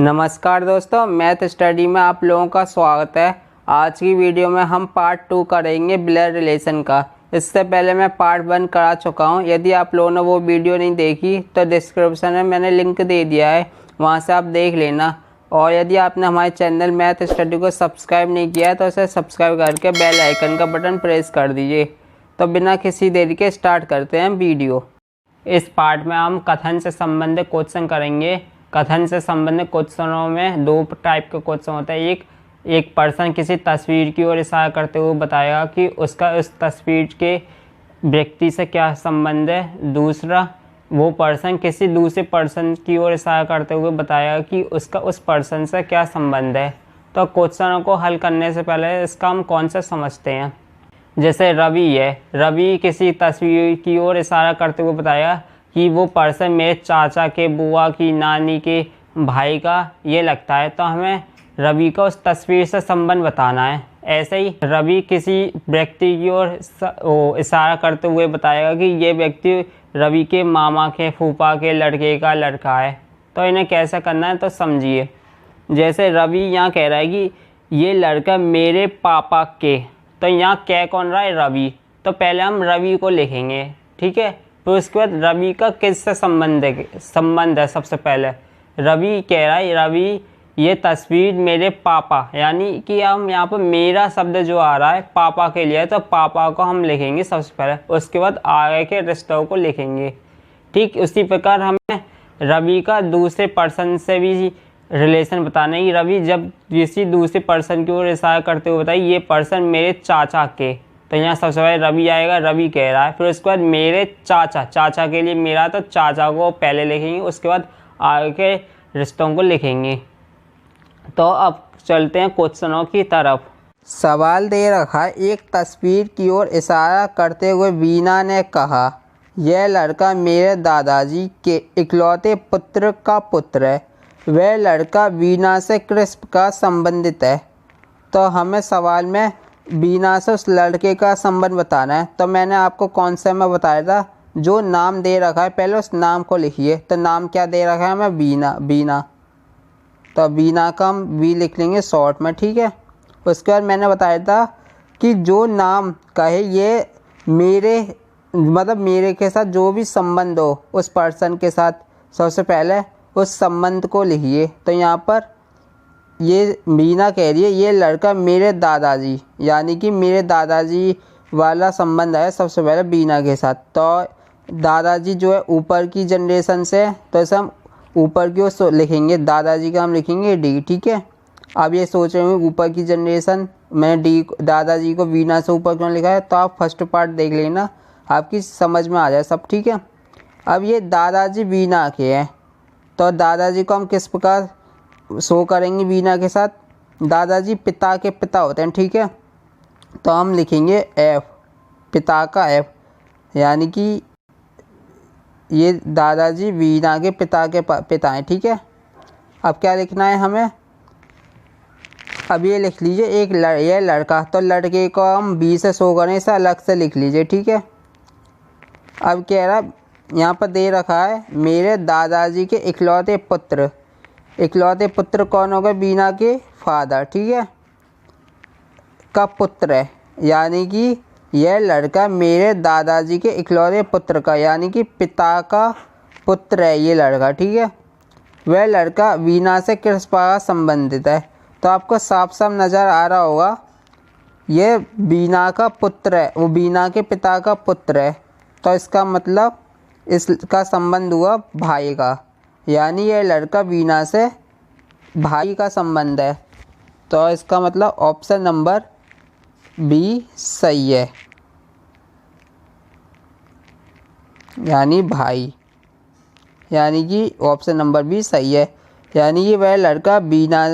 नमस्कार दोस्तों, math study में आप लोगों का स्वागत है। आज की वीडियो में हम पार्ट 2 करेंगे ब्लड रिलेशन का। इससे पहले मैं पार्ट 1 करा चुका हूं। यदि आप लोगों ने वो वीडियो नहीं देखी तो डिस्क्रिप्शन में मैंने लिंक दे दिया है, वहां से आप देख लेना। और यदि आपने हमारे चैनल मैथ स्टडी को सब्सक्राइब नहीं किया है तो उसे सब्सक्राइब करके बेल आइकन का बटन प्रेस कर दीजिए। तो बिना किसी देरी के स्टार्ट करते हैं वीडियो। इस पार्ट में हम कथन से संबंधित क्वेश्चन करेंगे। कथन से संबंधित क्वेश्चनों में दो टाइप के क्वेश्चन होते हैं। एक पर्सन किसी तस्वीर की ओर इशारा करते हुए बताएगा कि उसका उस तस्वीर के व्यक्ति से क्या संबंध है। दूसरा, वो पर्सन किसी दूसरे पर्सन की ओर इशारा करते हुए बताएगा कि उसका उस पर्सन से क्या संबंध है। तो क्वेश्चनों को हल करने से पहले इसका हम कॉन्सेप्ट समझते हैं। जैसे रवि है, रवि किसी तस्वीर की ओर इशारा करते हुए बताएगा कि वो पर्सन मेरे चाचा के, बुआ की, नानी के भाई का ये लगता है। तो हमें रवि का उस तस्वीर से संबंध बताना है। ऐसे ही रवि किसी व्यक्ति की ओर इशारा करते हुए बताएगा कि ये व्यक्ति रवि के मामा के, फूफा के लड़के का लड़का है। तो इन्हें कैसे करना है तो समझिए। जैसे रवि यहाँ कह रहा है कि ये लड़का मेरे पापा के, तो यहाँ क्या कौन रहा है? रवि। तो पहले हम रवि को लिखेंगे, ठीक है। तो उसके बाद रवि का किससे संबंध है सबसे पहले रवि कह रहा है रवि ये तस्वीर मेरे पापा, यानी कि हम यहाँ पर मेरा शब्द जो आ रहा है पापा के लिए, तो पापा को हम लिखेंगे सबसे पहले। उसके बाद आगे के रिश्तों को लिखेंगे। ठीक उसी प्रकार हमें रवि का दूसरे पर्सन से भी रिलेशन बताना है। रवि जब किसी दूसरे पर्सन की ओर इशारा करते हुए बताइए ये पर्सन मेरे चाचा के, तो यहाँ सबसे पहले रवि आएगा, रवि कह रहा है। फिर उसके बाद मेरे चाचा, चाचा के लिए मेरा, तो चाचा को पहले लिखेंगे। उसके बाद आगे के रिश्तों को लिखेंगे। तो अब चलते हैं क्वेश्चनों की तरफ। सवाल दे रखा है, एक तस्वीर की ओर इशारा करते हुए वीना ने कहा यह लड़का मेरे दादाजी के इकलौते पुत्र का पुत्र है। वह लड़का वीना से कृष्ण का संबंधित है। तो हमें सवाल में वीना से उस लड़के का संबंध बताना है। तो मैंने आपको कॉन्सेप्ट में बताया था, जो नाम दे रखा है पहले उस नाम को लिखिए। तो नाम क्या दे रखा है हमें? वीना। तो वीना का हम वी लिख लेंगे शॉर्ट में, ठीक है। उसके बाद मैंने बताया था कि जो नाम कहे ये मेरे, मतलब मेरे के साथ जो भी संबंध हो उस पर्सन के साथ, सबसे पहले उस संबंध को लिखिए। तो यहाँ पर ये वीना कह रही है ये लड़का मेरे दादाजी, यानी कि मेरे दादाजी वाला संबंध है सबसे पहले वीना के साथ। तो दादाजी जो है ऊपर की जनरेशन से, तो इसे हम ऊपर की ओर लिखेंगे। दादाजी का हम लिखेंगे डी, ठीक है। अब ये सोच रहे होंगे ऊपर की जनरेशन, मैंने डी दादाजी को वीना से ऊपर क्यों लिखा है, तो आप फर्स्ट पार्ट देख लेना, आपकी समझ में आ जाए सब, ठीक है। अब ये दादाजी वीना के हैं, तो दादाजी को हम किस प्रकार शो करेंगे वीना के साथ? दादाजी पिता के पिता होते हैं, ठीक है। तो हम लिखेंगे एफ, पिता का एफ, यानी कि ये दादाजी वीना के पिता के पिता हैं, ठीक है। अब क्या लिखना है हमें? अब ये लिख लीजिए ये लड़का, तो लड़के को हम बी से शो करें, इसे अलग से लिख लीजिए, ठीक है। अब कह रहा यहाँ पर दे रखा है मेरे दादाजी के इकलौते पुत्र। इकलौते पुत्र कौन होगा? वीना के फादर, ठीक है, का पुत्र है, यानी कि यह लड़का मेरे दादाजी के इकलौते पुत्र का, यानी कि पिता का पुत्र है ये लड़का, ठीक है। वह लड़का वीना से किस प्रकार संबंधित है? तो आपको साफ साफ नज़र आ रहा होगा ये वीना का पुत्र है, वो वीना के पिता का पुत्र है। तो इसका मतलब इसका संबंध हुआ भाई का, यानी यह लड़का वीना से भाई का संबंध है। तो इसका मतलब ऑप्शन नंबर बी सही है, यानी भाई, यानी कि ऑप्शन नंबर बी सही है, यानी कि वह लड़का वीना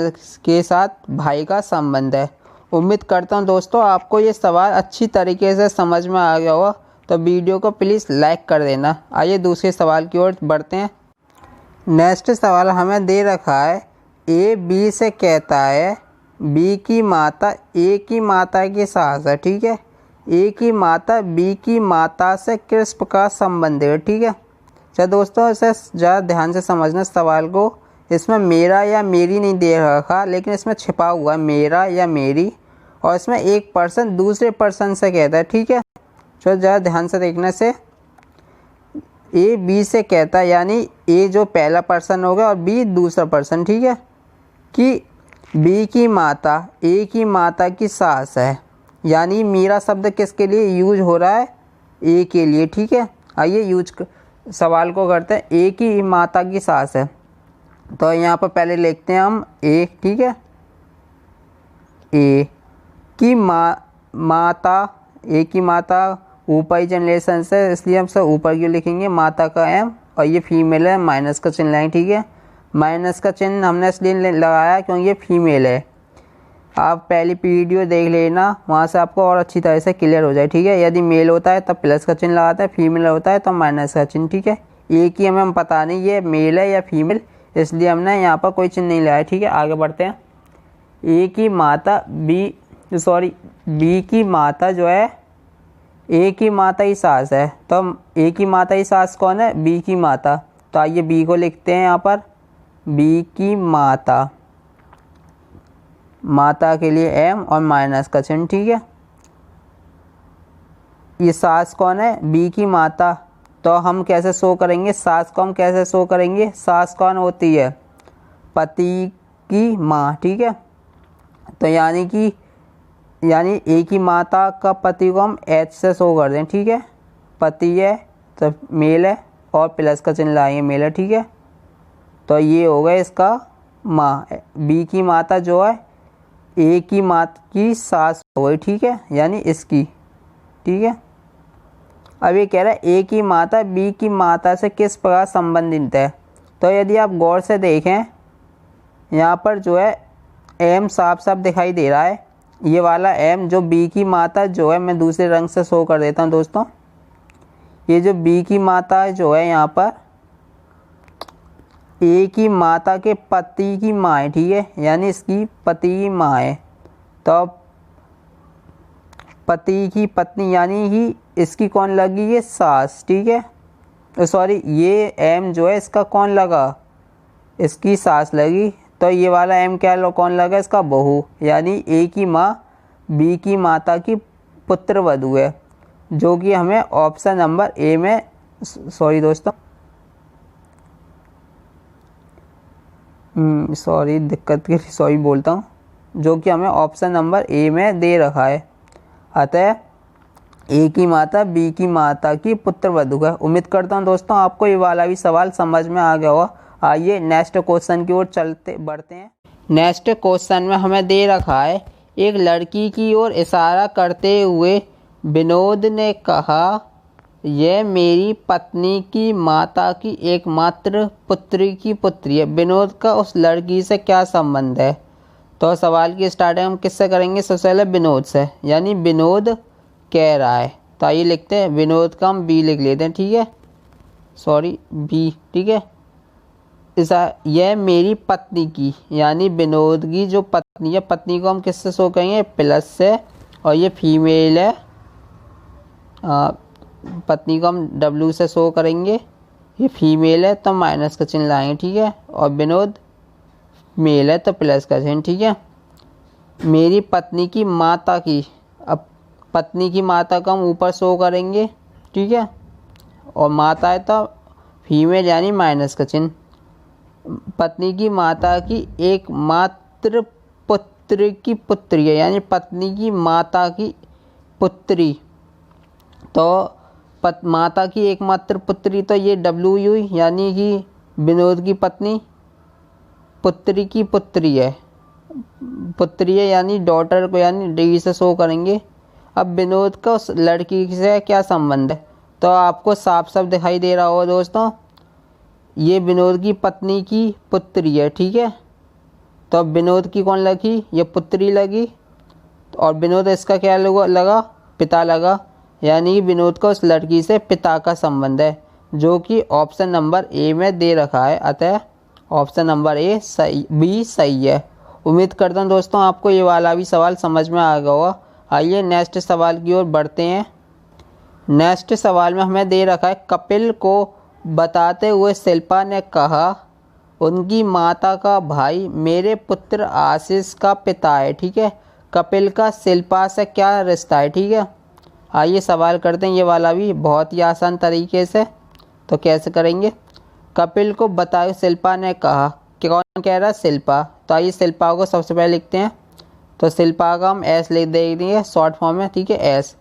के साथ भाई का संबंध है। उम्मीद करता हूँ दोस्तों आपको ये सवाल अच्छी तरीके से समझ में आ गया होगा। तो वीडियो को प्लीज़ लाइक कर देना। आइए दूसरे सवाल की ओर बढ़ते हैं। नेक्स्ट सवाल हमें दे रखा है, ए बी से कहता है बी की माता ए की माता की सास है, ठीक है। ए की माता बी की माता से किस प्रकार संबंध है, ठीक है। चलो दोस्तों इसे ज़्यादा ध्यान से समझना सवाल को। इसमें मेरा या मेरी नहीं दे रखा, लेकिन इसमें छिपा हुआ है मेरा या मेरी, और इसमें एक पर्सन दूसरे पर्सन से कहता है। ठीक है, तो ज़रा ध्यान से देखने से ए बी से कहता है, यानी ए जो पहला पर्सन होगा और बी दूसरा पर्सन। ठीक है, कि बी की माता ए की माता की सास है, यानी मेरा शब्द किसके लिए यूज हो रहा है, ए के लिए। ठीक है, आइए सवाल को करते हैं। ए की माता की सास है, तो यहाँ पर पहले लिखते हैं हम ए। ठीक है, ए की माता, ए की माता ऊपर ही जनरेशन से, इसलिए हम सब ऊपर क्यों लिखेंगे, माता का एम, और ये फीमेल है, माइनस का चिन्ह लाएंगे। ठीक है, माइनस का चिन्ह हमने इसलिए लगाया क्योंकि ये फीमेल है। आप पहली वीडियो देख लेना, वहाँ से आपको और अच्छी तरह से क्लियर हो जाए। ठीक है, यदि मेल होता है तब प्लस का चिन्ह लगाता है, फीमेल होता है तो माइनस का चिन्ह। ठीक है, ए की हमें पता नहीं ये मेल है या फीमेल, इसलिए हमने यहाँ पर कोई चिन्ह नहीं लगाया। ठीक है, आगे बढ़ते हैं। ए की माता बी की माता जो है ए की माता ही सास है, तो ए की माता ही सास कौन है, बी की माता। तो आइए बी को लिखते हैं यहाँ पर, बी की माता, माता के लिए एम और माइनस का चिन्ह। ठीक है, ये सास कौन है, बी की माता, तो हम कैसे शो करेंगे सास को, हम कैसे शो करेंगे, सास कौन होती है, पति की माँ। ठीक है, तो यानी ए की माता का पति को हम एच से शो कर दें। ठीक है, पति है तो मेल है और प्लस का चिन्ह लाएंगे, मेल है। ठीक है, तो ये हो गया इसका माँ, बी की माता जो है ए की माता की सास हो गई। ठीक है, यानी इसकी। ठीक है, अब ये कह रहा है ए की माता बी की माता से किस प्रकार संबंधित है। तो यदि आप गौर से देखें, यहाँ पर जो है एम साफ साफ दिखाई दे रहा है, ये वाला एम जो बी की माता जो है, मैं दूसरे रंग से शो कर देता हूँ दोस्तों। ये जो बी की माता जो है यहाँ पर ए की माता के पति की माँ है। ठीक है, यानी इसकी पति की माँ है, तो पति की पत्नी यानी ही इसकी कौन लगी, ये सास। ठीक है, सॉरी ये एम जो है इसका कौन लगा, इसकी सास लगी, तो ये वाला एम क्या कौन लगा, इसका बहू, यानी ए की माँ बी की माता की पुत्र वधू है, जो कि हमें ऑप्शन नंबर ए में, सॉरी दोस्तों, सॉरी दिक्कत के लिए सॉरी बोलता हूँ, जो कि हमें ऑप्शन नंबर ए में दे रखा है। अतः ए की माता बी की माता की पुत्र वधू है। उम्मीद करता हूँ दोस्तों आपको ये वाला भी सवाल समझ में आ गया होगा। आइए नेक्स्ट क्वेश्चन की ओर बढ़ते हैं। नेक्स्ट क्वेश्चन में हमें दे रखा है, एक लड़की की ओर इशारा करते हुए विनोद ने कहा, यह मेरी पत्नी की माता की एकमात्र पुत्री की पुत्री है। विनोद का उस लड़की से क्या संबंध है। तो सवाल की स्टार्टिंग हम किससे करेंगे, सबसे पहले विनोद से, यानी विनोद कह रहा है। तो आइए लिखते हैं, विनोद का हम बी लिख लेते हैं। ठीक है, सॉरी बी। ठीक है, यह मेरी पत्नी की, यानी विनोद की जो पत्नी है, पत्नी को हम किससे शो करेंगे, प्लस से, और ये फीमेल है, पत्नी को हम डब्ल्यू से शो करेंगे, ये फीमेल है तो माइनस का चिन्ह लाएंगे। ठीक है, और विनोद मेल है तो प्लस का चिन्ह। ठीक है, मेरी पत्नी की माता की, अब पत्नी की माता को हम ऊपर शो करेंगे। ठीक है, और माता है तो फीमेल यानी माइनस का चिन्ह। पत्नी की माता की एकमात्र पुत्र की पुत्री है, यानी पत्नी की माता की पुत्री, तो माता की एकमात्र पुत्री, तो ये डब्ल्यू यानी कि विनोद की पत्नी, पुत्री की पुत्री है, यानी डॉटर को यानी डी से शो करेंगे। अब विनोद का उस लड़की से क्या संबंध है, तो आपको साफ साफ दिखाई दे रहा होगा दोस्तों, ये विनोद की पत्नी की पुत्री है। ठीक है, तो अब विनोद की कौन लगी, ये पुत्री लगी, और विनोद इसका क्या लगा, पिता लगा, यानी विनोद का उस लड़की से पिता का संबंध है, जो कि ऑप्शन नंबर ए में दे रखा है। अतः ऑप्शन नंबर ए बी सही है। उम्मीद करता हूँ दोस्तों आपको ये वाला भी सवाल समझ में आ गया होगा। आइए नेक्स्ट सवाल की ओर बढ़ते हैं। नेक्स्ट सवाल में हमें दे रखा है, कपिल को बताते हुए शिल्पा ने कहा, उनकी माता का भाई मेरे पुत्र आशीष का पिता है। ठीक है, कपिल का शिल्पा से क्या रिश्ता है। ठीक है, आइए सवाल करते हैं ये वाला भी बहुत ही आसान तरीके से। तो कैसे करेंगे, कपिल को बताओ शिल्पा ने कहा। कि कौन कह रहा है, शिल्पा। तो आइए शिल्पा को सबसे पहले लिखते हैं। तो शिल्पा का हम एस लिख देंगे शॉर्ट फॉर्म में। ठीक है, एस।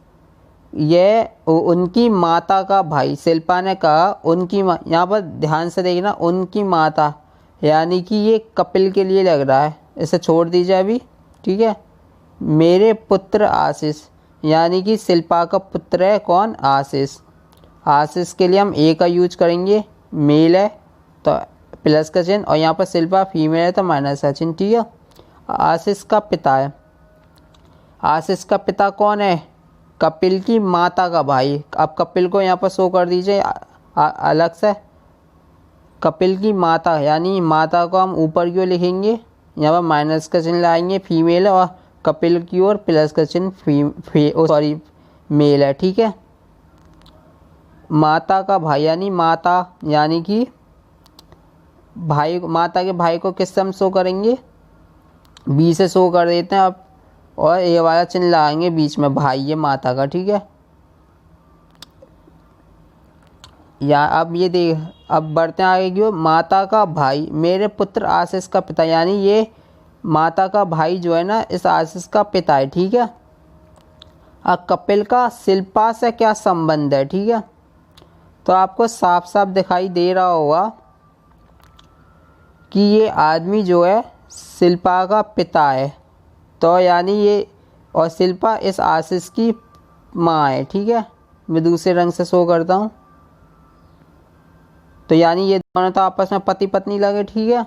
ये उनकी माता का भाई, शिल्पा ने कहा उनकी यहाँ पर ध्यान से देखना, उनकी माता यानी कि ये कपिल के लिए लग रहा है, इसे छोड़ दीजिए अभी। ठीक है, मेरे पुत्र आशीष यानी कि शिल्पा का पुत्र है कौन, आशीष। आशीष के लिए हम ए का यूज करेंगे, मेल है तो प्लस का चिन्ह, और यहाँ पर शिल्पा फीमेल है तो माइनस का चिन्ह। ठीक है, आशीष का पिता है। आशीष का पिता कौन है, कपिल की माता का भाई। अब कपिल को यहाँ पर शो कर दीजिए अलग से, कपिल की माता यानी माता को हम ऊपर की ओर लिखेंगे, यहाँ पर माइनस का चिन्ह लाएंगे, फीमेल है, और कपिल की ओर प्लस का चिन्ह मेल है। ठीक है, माता का भाई यानी माता यानी कि भाई, माता के भाई को किस से हम शो करेंगे, बी से शो कर देते हैं अब, और ये वाला चिन्ह लाएंगे बीच में, भाई ये माता का। ठीक है, या अब ये देख, अब बढ़ते हैं आगे की ओर। माता का भाई मेरे पुत्र आशीष का पिता यानी ये माता का भाई जो है ना, इस आशीष का पिता है। ठीक है, अब कपिल का शिल्पा से क्या संबंध है। ठीक है, तो आपको साफ साफ दिखाई दे रहा होगा कि ये आदमी जो है शिल्पा का पिता है, तो यानी ये, और शिल्पा इस आशीष की माँ है। ठीक है, मैं दूसरे रंग से शो करता हूँ, तो यानी ये दोनों तो आपस में पति पत्नी लगे। ठीक है,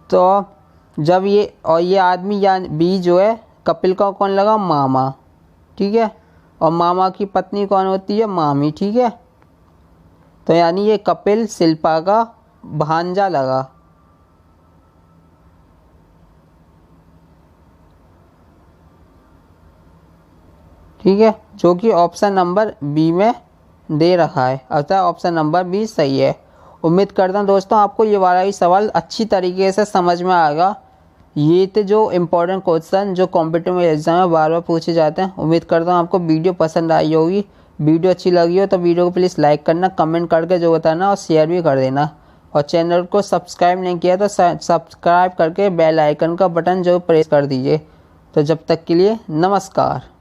तो जब ये, और ये आदमी या बी जो है कपिल का कौन लगा, मामा। ठीक है, और मामा की पत्नी कौन होती है, मामी। ठीक है, तो यानी ये कपिल शिल्पा का भांजा लगा। ठीक है, जो कि ऑप्शन नंबर बी में दे रखा है, अतः ऑप्शन नंबर बी सही है। उम्मीद करता हूँ दोस्तों आपको ये वाला ही सवाल अच्छी तरीके से समझ में आएगा। ये थे जो इम्पोर्टेंट क्वेश्चन जो कॉम्पिटिटिव एग्जाम में बार बार पूछे जाते हैं। उम्मीद करता हूँ आपको वीडियो पसंद आई होगी। वीडियो अच्छी लगी हो तो वीडियो को प्लीज़ लाइक करना, कमेंट करके जो बताना, और शेयर भी कर देना। और चैनल को सब्सक्राइब नहीं किया तो सब्सक्राइब करके बेल आइकन का बटन जो प्रेस कर दीजिए। तो जब तक के लिए नमस्कार।